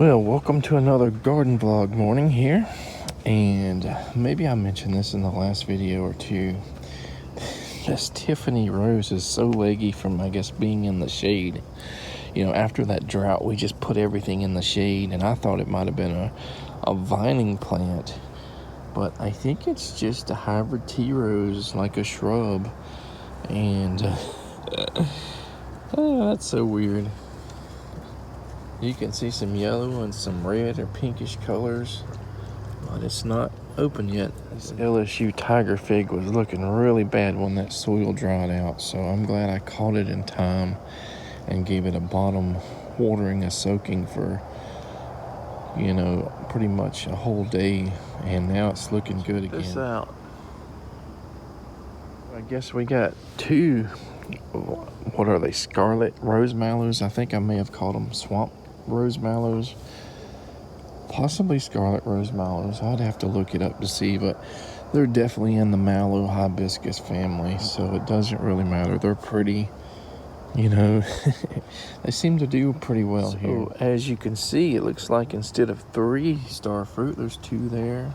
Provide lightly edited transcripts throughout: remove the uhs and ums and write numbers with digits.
Well, welcome to another garden vlog morning here, and maybe I mentioned this in the last video or two. This Tiffany rose is so leggy from, I guess, being in the shade. You know, after that drought, we just put everything in the shade, and I thought it might have been a vining plant, but I think it's just a hybrid tea rose, like a shrub, and that's so weird. You can see some yellow and some red or pinkish colors, but it's not open yet. This LSU tiger fig was looking really bad when that soil dried out, so I'm glad I caught it in time and gave it a bottom watering, a soaking for, you know, pretty much a whole day, and now it's looking good again. This out. I guess we got two, what are they, scarlet rose mallows? I think I may have called them swamp rose mallows, possibly scarlet rose mallows. I'd have to look it up to see, but they're definitely in the mallow hibiscus family, so it doesn't really matter. They're pretty, you know. They seem to do pretty well here. As you can see, it looks like instead of 3 star fruit, there's 2 there,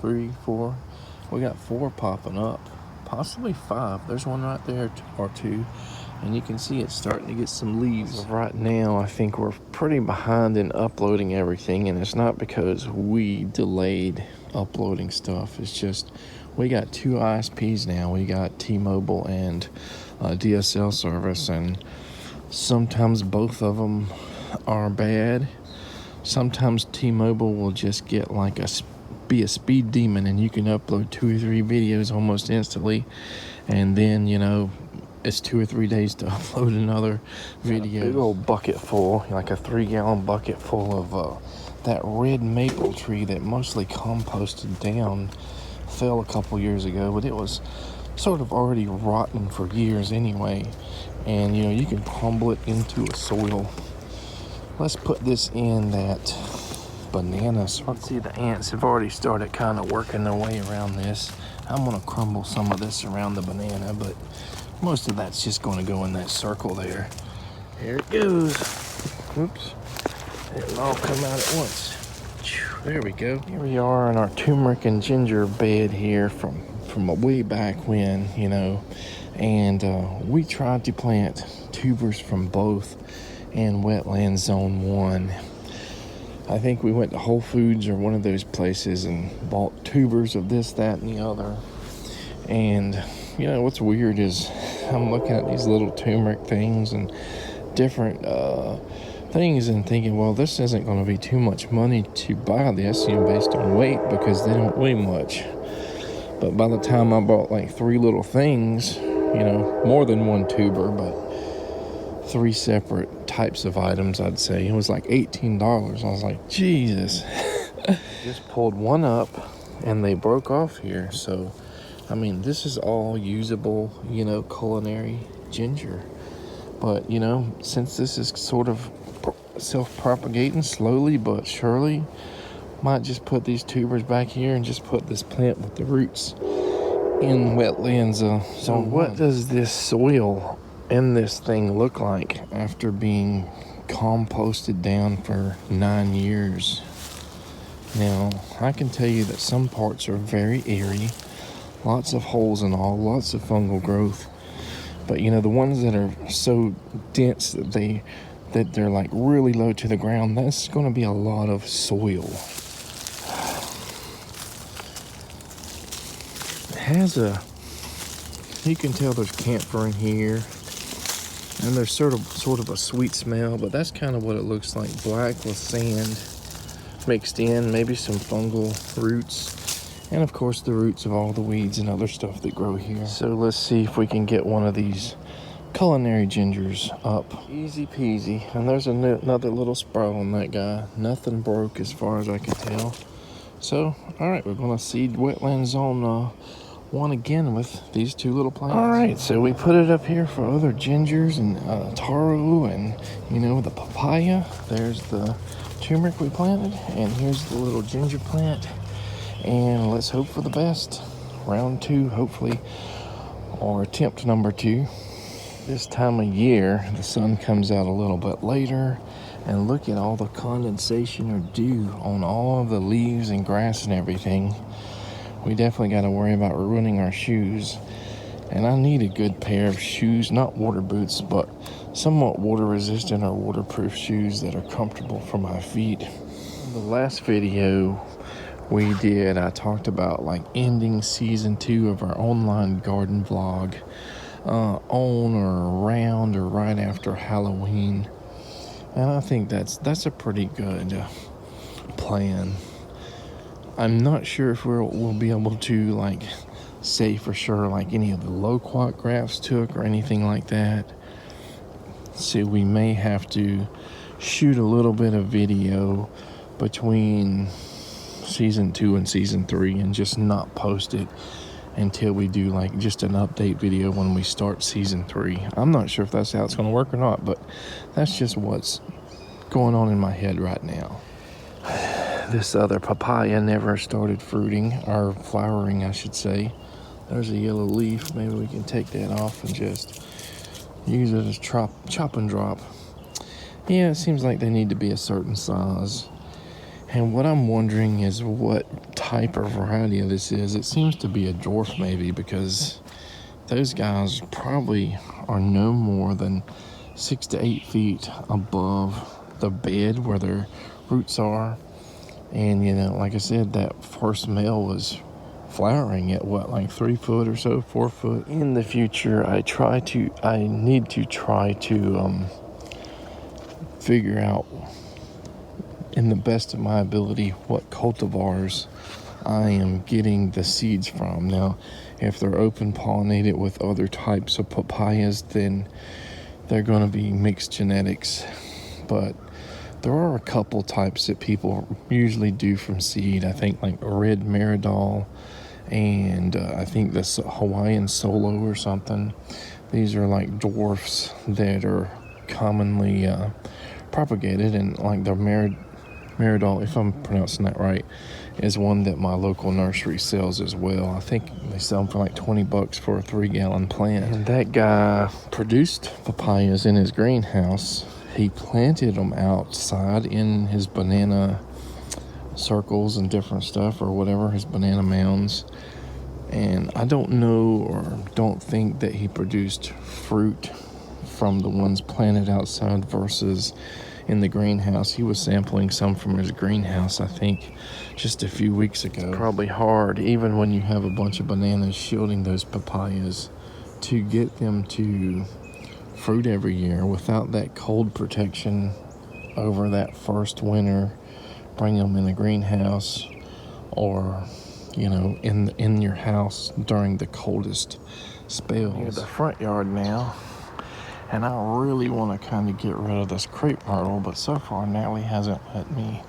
3, 4. We got 4 popping up, possibly 5. There's one right there, or 2. And you can see it's starting to get some leaves. Right now, I think we're pretty behind in uploading everything, and it's not because we delayed uploading stuff. It's just we got 2 ISPs now. We got T-Mobile and DSL service, and sometimes both of them are bad. Sometimes T-Mobile will just get like be a speed demon, and you can upload 2 or 3 videos almost instantly, and then, you know, it's 2 or 3 days to upload another video. A big old bucket full, like a 3-gallon bucket full of that red maple tree that mostly composted down. Fell a couple years ago, but it was sort of already rotten for years anyway. And, you know, you can crumble it into a soil. Let's put this in that banana circle. See, the ants have already started kind of working their way around this. I'm going to crumble some of this around the banana, but most of that's just going to go in that circle there. Here it goes. Whoops. It'll all come out at once. There we go. Here we are in our turmeric and ginger bed here from way back when, you know. And we tried to plant tubers from both in wetland zone 1. I think we went to Whole Foods or one of those places and bought tubers of this, that, and the other. And, you know, what's weird is I'm looking at these little turmeric things and different things and thinking, well, this isn't going to be too much money to buy this, you know, based on weight, because they don't weigh much. But by the time I bought like 3 little things, you know, more than 1 tuber, but 3 separate types of items, I'd say, it was like $18. I was like, Jesus. Just pulled one up and they broke off here. So I mean, this is all usable, you know, culinary ginger. But, you know, since this is sort of self-propagating slowly but surely, might just put these tubers back here and just put this plant with the roots in wetlands. So what does this soil in this thing look like after being composted down for 9 years? Now, I can tell you that some parts are very airy. Lots of holes and all, lots of fungal growth. But, you know, the ones that are so dense that they're like really low to the ground, that's going to be a lot of soil. It has you can tell there's camphor in here, and there's sort of a sweet smell, but that's kind of what it looks like, black with sand mixed in, maybe some fungal roots. And of course the roots of all the weeds and other stuff that grow here. So let's see if we can get one of these culinary gingers up. Easy peasy. And there's another little sprout on that guy. Nothing broke as far as I can tell. So, alright, we're going to seed wetland zone 1 again with these 2 little plants. Alright, so we put it up here for other gingers and taro and, you know, the papaya. There's the turmeric we planted. And here's the little ginger plant. And let's hope for the best. Round 2, hopefully, or attempt number 2. This time of year, the sun comes out a little bit later, And look at all the condensation or dew on all of the leaves and grass and everything. We definitely got to worry about ruining our shoes. And I need a good pair of shoes, not water boots, but somewhat water resistant or waterproof shoes that are comfortable for my feet. In the last video we did, I talked about like ending season 2 of our online garden vlog on or around or right after Halloween. And I think that's a pretty good plan. I'm not sure if we'll be able to like say for sure like any of the loquat grafts took or anything like that. So we may have to shoot a little bit of video between season 2 and season 3 and just not post it until we do like just an update video when we start season 3. I'm not sure if that's how it's going to work or not, but that's just what's going on in my head right now. This other papaya never started fruiting, or flowering I should say. There's a yellow leaf. Maybe we can take that off and just use it as chop and drop. Yeah, it seems like they need to be a certain size. And what I'm wondering is what type or variety of this is. It seems to be a dwarf maybe, because those guys probably are no more than 6 to 8 feet above the bed where their roots are. And you know, like I said, that first male was flowering at what, like 3 foot or so, 4 foot. In the future, I need to try to figure out, in the best of my ability, what cultivars I am getting the seeds from. Now, if they're open pollinated with other types of papayas, then they're going to be mixed genetics. But there are a couple types that people usually do from seed. I think like red Meridol, and I think this Hawaiian Solo or something. These are like dwarfs that are commonly propagated, and like the Meridol, if I'm pronouncing that right, is one that my local nursery sells as well. I think they sell them for like $20 for a 3-gallon plant. And that guy produced papayas in his greenhouse. He planted them outside in his banana circles and different stuff, or whatever, his banana mounds. And I don't know or don't think that he produced fruit from the ones planted outside versus in the greenhouse. He was sampling some from his greenhouse, I think, just a few weeks ago. It's probably hard, even when you have a bunch of bananas shielding those papayas, to get them to fruit every year without that cold protection over that first winter. Bring them in the greenhouse, or you know, in your house during the coldest spells. Here's the front yard now, and I really want to kind of get rid of this crepe myrtle, but so far Natalie hasn't let me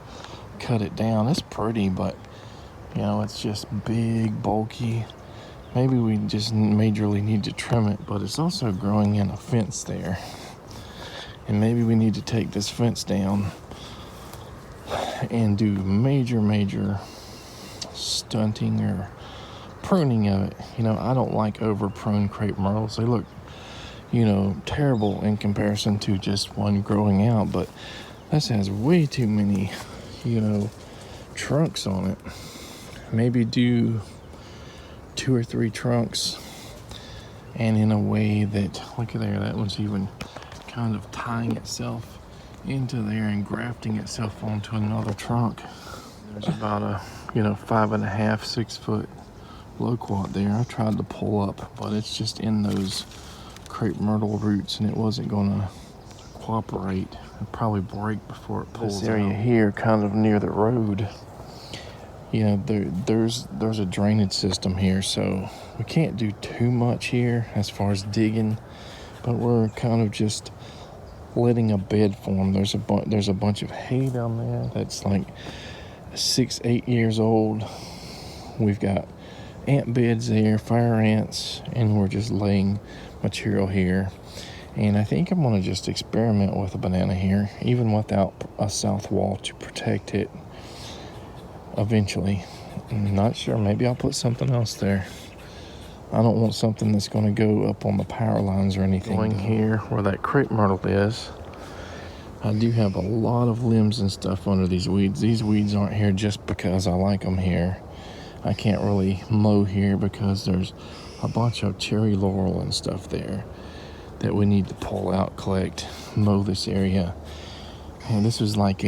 cut it down. It's pretty, but you know, it's just big, bulky. Maybe we just majorly need to trim it, but it's also growing in a fence there. And maybe we need to take this fence down and do major stunting or pruning of it. You know, I don't like over pruned crepe myrtles. They look, you know, terrible in comparison to just one growing out, but this has way too many, you know, trunks on it. Maybe do 2 or 3 trunks, and in a way that, look at there, that one's even kind of tying itself into there and grafting itself onto another trunk. There's about a, you know, 5.5, 6 foot loquat there. I tried to pull up, but it's just in those crepe myrtle roots, and it wasn't gonna cooperate. It'd probably break before it pulls out. This area here, kind of near the road, you know, there's a drainage system here, so we can't do too much here as far as digging, but we're kind of just letting a bed form. There's a bunch of hay down there that's like 6-8 years old. We've got ant beds there, fire ants, and we're just laying material here. And I think I'm gonna just experiment with a banana here, even without a south wall to protect it. Eventually, I'm not sure, maybe I'll put something else there. I don't want something that's going to go up on the power lines or anything. Going here where that crepe myrtle is, I do have a lot of limbs and stuff under these weeds. These weeds aren't here just because I like them here. I can't really mow here because there's a bunch of cherry laurel and stuff there that we need to pull out, collect, mow this area. And this was like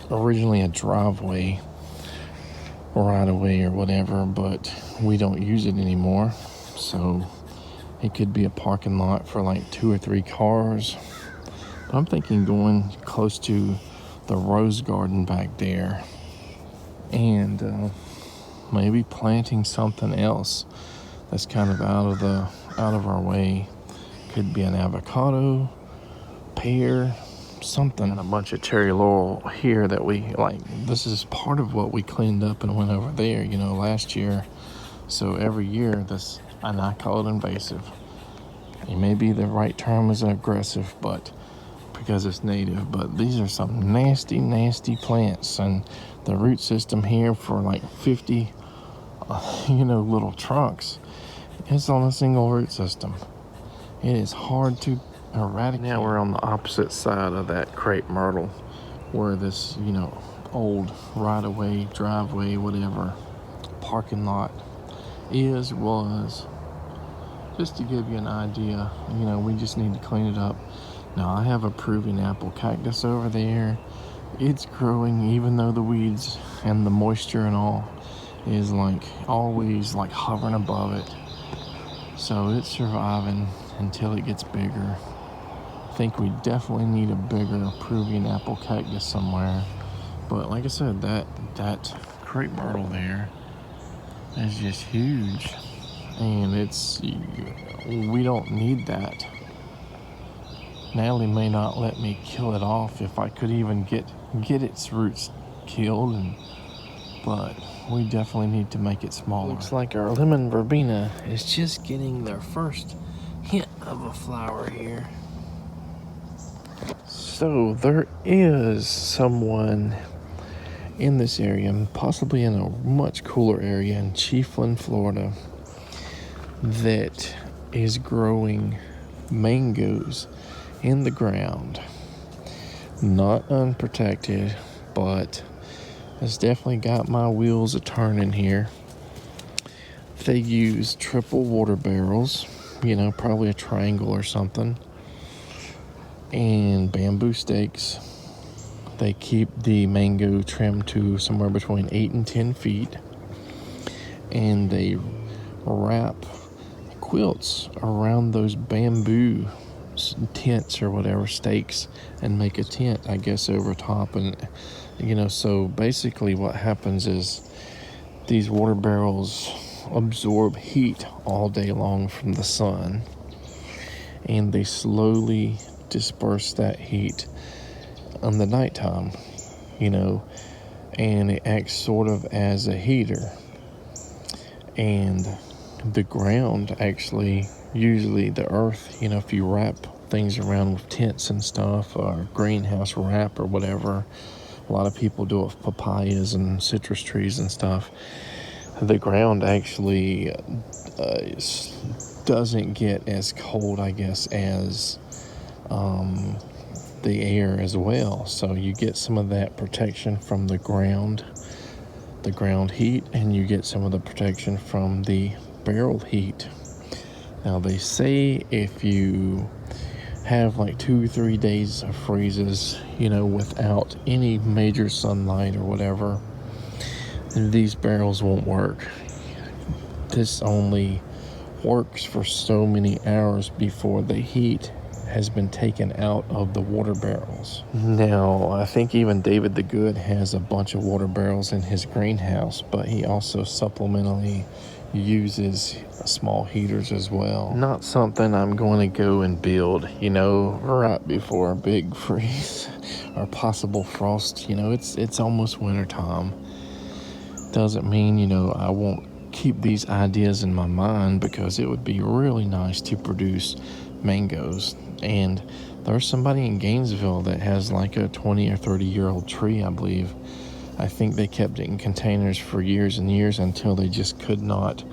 originally a driveway, right away or whatever, but we don't use it anymore. So it could be a parking lot for like 2 or 3 cars. But I'm thinking going close to the rose garden back there and maybe planting something else that's kind of out of our way. Could be an avocado, pear, something. And a bunch of cherry laurel here that we like. This is part of what we cleaned up and went over there, last year. So every year this, and I call it invasive. It may be the right term is aggressive, but because it's native, but these are some nasty plants, and the root system here for like 50 little trunks, it's on a single root system. It is hard to eradicate. Now we're on the opposite side of that crepe myrtle where this old right-of-way, driveway, whatever parking lot was. Just to give you an idea, we just need to clean it up. Now I have a Peruvian apple cactus over there. It's growing even though the weeds and the moisture and all is like always like hovering above it. So it's surviving until it gets bigger. I think we definitely need a bigger Peruvian apple cactus somewhere. But like I said, that crepe myrtle there is just huge. And we don't need that. Natalie may not let me kill it off if I could even get its roots killed, but we definitely need to make it smaller. Looks like our lemon verbena is just getting their first hint of a flower here. So there is someone in this area, possibly in a much cooler area in Chiefland, Florida, that is growing mangoes in the ground. Not unprotected, but it's definitely got my wheels a turning here. They use triple water barrels, probably a triangle or something, and bamboo stakes. They keep the mango trimmed to somewhere between 8 and 10 feet, and they wrap quilts around those bamboo tents or whatever, stakes, and make a tent, I guess, over top. And so basically what happens is these water barrels absorb heat all day long from the sun, and they slowly disperse that heat on the nighttime, and it acts sort of as a heater. And the ground actually, usually the earth, if you wrap things around with tents and stuff, or greenhouse wrap or whatever, a lot of people do it with papayas and citrus trees and stuff, the ground actually doesn't get as cold, I guess, as the air as well. So you get some of that protection from the ground heat, and you get some of the protection from the barrel heat. Now they say if you have like 2-3 days of freezes, without any major sunlight or whatever, these barrels won't work. This only works for so many hours before the heat has been taken out of the water barrels. Now, I think even David the Good has a bunch of water barrels in his greenhouse, but he also supplementally uses small heaters as well. Not something I'm going to go and build, right before a big freeze or possible frost. It's almost winter time. Doesn't mean, I won't keep these ideas in my mind, because it would be really nice to produce mangoes. And there's somebody in Gainesville that has like a 20 or 30 year old tree, I believe. I think they kept it in containers for years and years until they just could not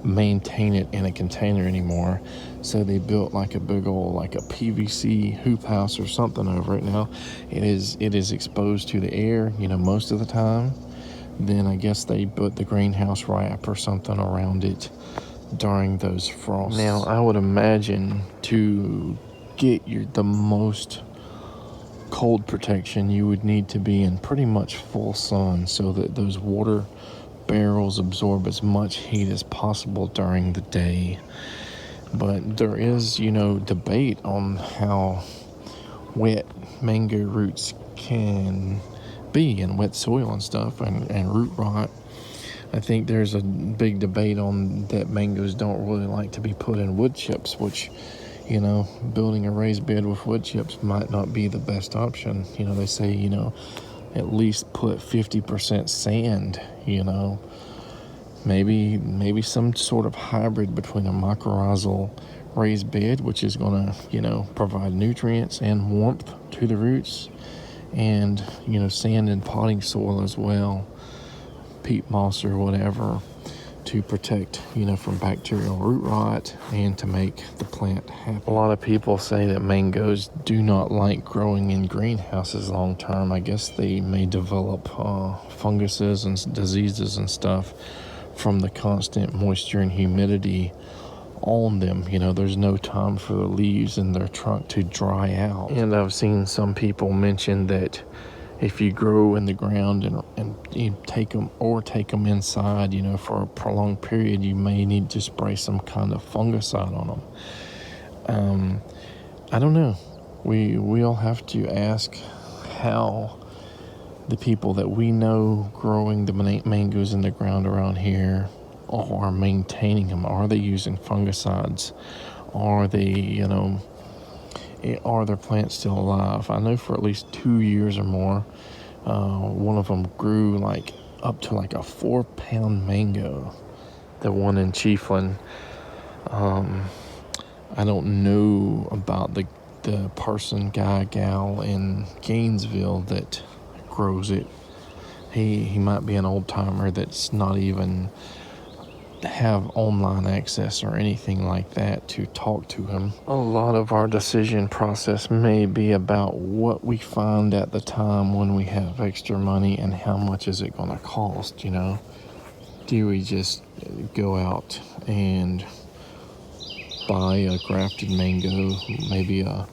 maintain it in a container anymore. So they built like a big old, like a PVC hoop house or something over it. Now it is exposed to the air, most of the time. Then I guess they put the greenhouse wrap or something around it during those frosts. Now I would imagine to get the most cold protection, you would need to be in pretty much full sun so that those water barrels absorb as much heat as possible during the day. But there is, debate on how wet mango roots can be in wet soil and stuff, and root rot. I think there's a big debate on that mangoes don't really like to be put in wood chips, which, building a raised bed with wood chips might not be the best option. They say, at least put 50% sand, maybe some sort of hybrid between a mycorrhizal raised bed, which is going to, provide nutrients and warmth to the roots, and, sand and potting soil as well, peat moss or whatever, to protect, from bacterial root rot and to make the plant happy. A lot of people say that mangoes do not like growing in greenhouses long term. I guess they may develop funguses and diseases and stuff from the constant moisture and humidity on them. There's no time for the leaves in their trunk to dry out. And I've seen some people mention that if you grow in the ground and you take them inside, for a prolonged period, you may need to spray some kind of fungicide on them. I don't know. We'll have to ask how the people that we know growing the mangoes in the ground around here are maintaining them. Are they using fungicides? Are they, are their plants still alive? I know for at least 2 years or more, one of them grew up to a 4-pound mango. The one in Chiefland. I don't know about the person, guy, gal in Gainesville that grows it. He might be an old timer that's not even have online access or anything like that to talk to him. A lot of our decision process may be about what we find at the time when we have extra money and how much is it going to cost. Do we just go out and buy a grafted mango, maybe a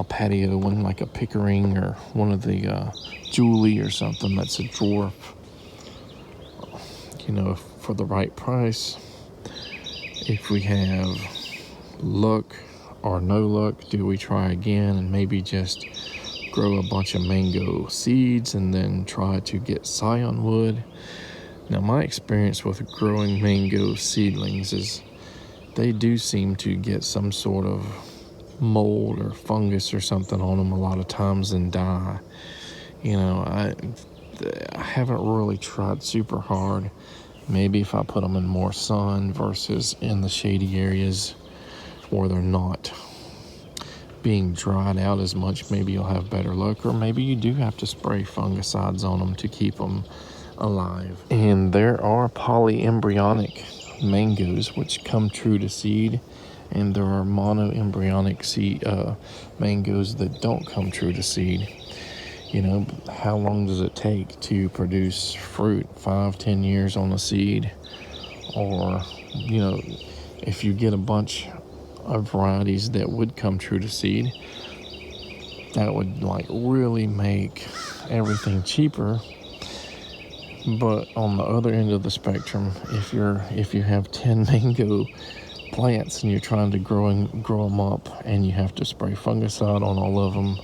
patio one like a Pickering or one of the Julie or something that's a dwarf, for the right price? If we have luck or no luck, do we try again and maybe just grow a bunch of mango seeds and then try to get scion wood? Now, my experience with growing mango seedlings is they do seem to get some sort of mold or fungus or something on them a lot of times and die. I haven't really tried super hard. Maybe if I put them in more sun versus in the shady areas where they're not being dried out as much, maybe you'll have better luck. Or maybe you do have to spray fungicides on them to keep them alive. And there are polyembryonic mangoes which come true to seed, and there are monoembryonic mangoes that don't come true to seed. How long does it take to produce fruit? 5-10 years on a seed? Or, if you get a bunch of varieties that would come true to seed, that would really make everything cheaper. But on the other end of the spectrum, if you have 10 mango plants and you're trying to grow them up, and you have to spray fungicide on all of them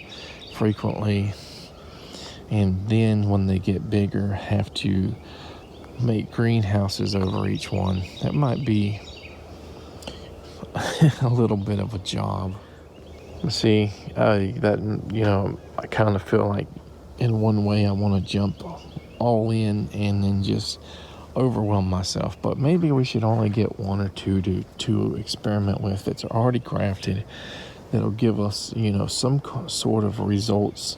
frequently, and then when they get bigger have to make greenhouses over each one, that might be a little bit of a job. See, I kind of feel like in one way I want to jump all in and then just overwhelm myself, but maybe we should only get one or two to experiment with that's already crafted, that'll give us some sort of results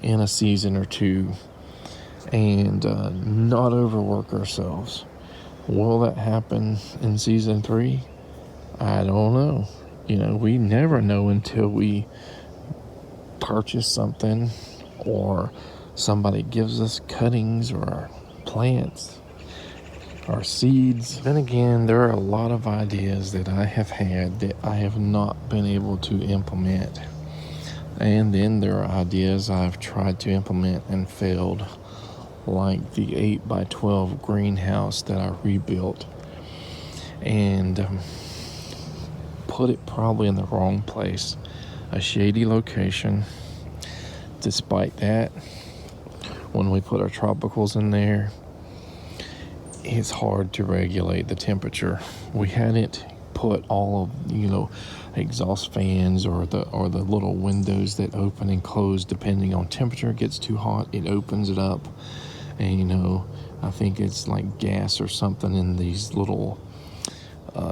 in a season or two, and not overwork ourselves. Will that happen in season 3? I don't know. We never know until we purchase something or somebody gives us cuttings or plants or seeds. Then again, there are a lot of ideas that I have had that I have not been able to implement. And then there are ideas I've tried to implement and failed, like the 8x12 greenhouse that I rebuilt and put it probably in the wrong place, a shady location. Despite that, when we put our tropicals in there, it's hard to regulate the temperature. We hadn't put all of exhaust fans or the little windows that open and close depending on temperature. It gets too hot, it opens it up, and I think it's like gas or something in these little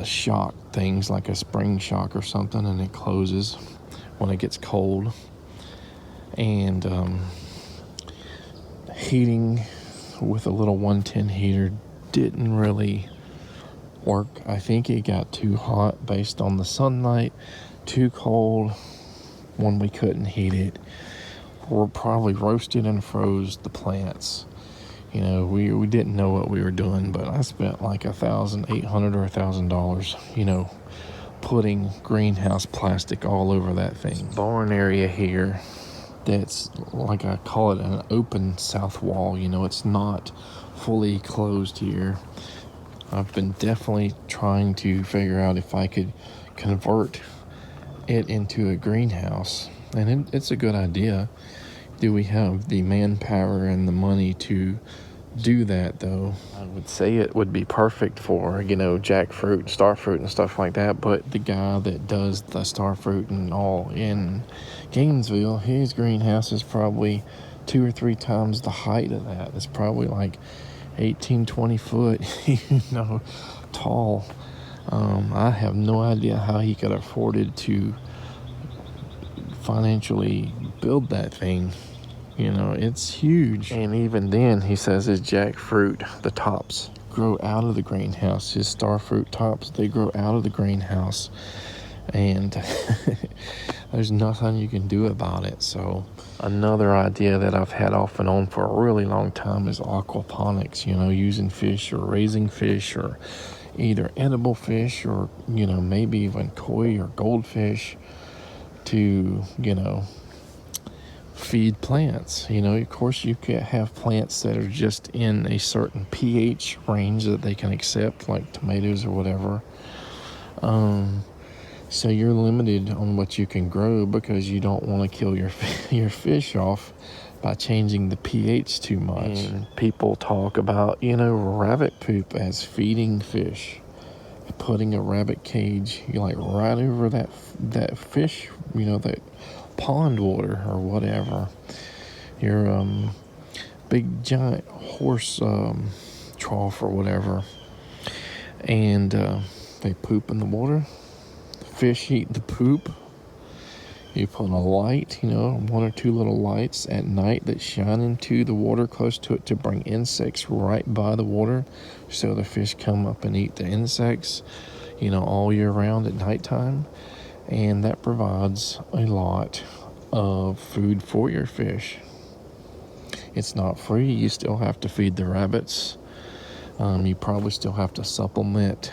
shock things, like a spring shock or something, and it closes when it gets cold. And heating with a little 110 heater didn't really work. I think it got too hot based on the sunlight, too cold when we couldn't heat it. We probably roasted and froze the plants. We didn't know what we were doing, but I spent like $1,800 or $1,000, putting greenhouse plastic all over that thing. Barn area here that's, like I call it, an open south wall. It's not fully closed here. I've been definitely trying to figure out if I could convert it into a greenhouse, and it's a good idea. Do we have the manpower and the money to do that, though? I would say it would be perfect for, jackfruit, starfruit, and stuff like that, but the guy that does the starfruit and all in Gainesville, his greenhouse is probably 2 or 3 times the height of that. It's probably like 18, 20 foot, tall. I have no idea how he could afford it to financially build that thing. It's huge. And even then, he says his jackfruit, the tops, grow out of the greenhouse. His starfruit tops, they grow out of the greenhouse. And there's nothing you can do about it. So another idea that I've had off and on for a really long time is aquaponics, using fish or raising fish, or either edible fish or, maybe even koi or goldfish to, feed plants. Of course, you can have plants that are just in a certain pH range that they can accept, like tomatoes or whatever. So you're limited on what you can grow because you don't want to kill your fish off by changing the pH too much. And people talk about, rabbit poop as feeding fish. Putting a rabbit cage, right over that fish, that pond water or whatever. Your big giant horse trough or whatever. And they poop in the water. Fish eat the poop. You put a light, 1 or 2 little lights at night that shine into the water close to it to bring insects right by the water, so the fish come up and eat the insects, all year round at nighttime. And that provides a lot of food for your fish. It's not free. You still have to feed the rabbits. You probably still have to supplement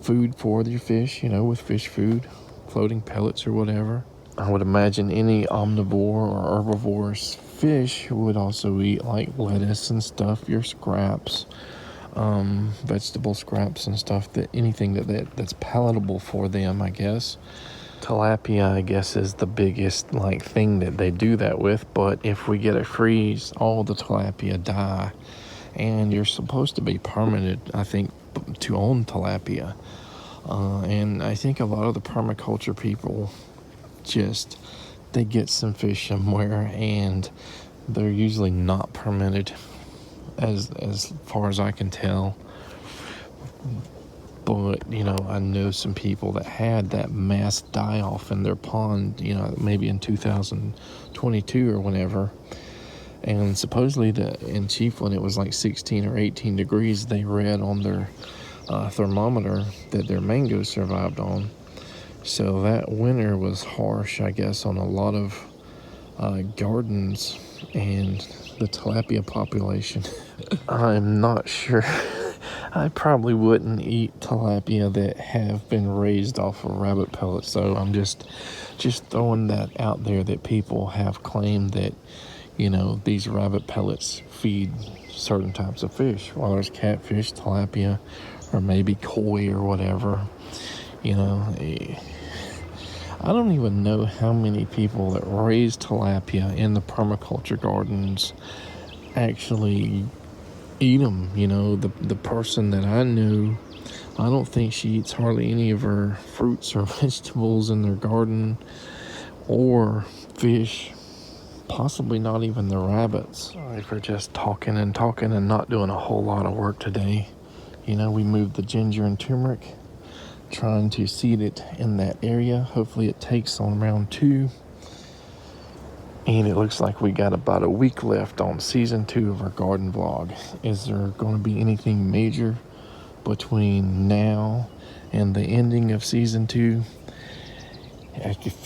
food for your fish, with fish food, floating pellets or whatever. I would imagine any omnivore or herbivorous fish would also eat like lettuce and stuff, your scraps, vegetable scraps and stuff, anything that's palatable for them, I guess. Tilapia, I guess, is the biggest thing that they do that with, but if we get a freeze, all the tilapia die. And you're supposed to be permitted, I think, to own tilapia. And I think a lot of the permaculture people they get some fish somewhere and they're usually not permitted as far as I can tell. But, I know some people that had that mass die-off in their pond, maybe in 2022 or whenever. And supposedly in Chiefland it was like 16 or 18 degrees they read on their thermometer that their mangoes survived on. So that winter was harsh, I guess, on a lot of gardens and the tilapia population. I'm not sure. I probably wouldn't eat tilapia that have been raised off of rabbit pellets. So I'm just throwing that out there that people have claimed that, you know, these rabbit pellets feed certain types of fish, whether it's catfish, tilapia, or maybe koi or whatever. You know, I don't even know how many people that raise tilapia in the permaculture gardens actually eat them. You know, the person that I knew, I don't think she eats hardly any of her fruits or vegetables in their garden or fish, possibly not even the rabbits. Sorry for just talking and not doing a whole lot of work today. You know, we moved the ginger and turmeric, trying to seed it in that area. Hopefully it takes on round 2. And it looks like we got about a week left on season 2 of our garden vlog. Is there going to be anything major between now and the ending of season 2?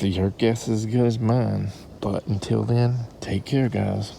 Your guess is as good as mine. But until then, take care, guys.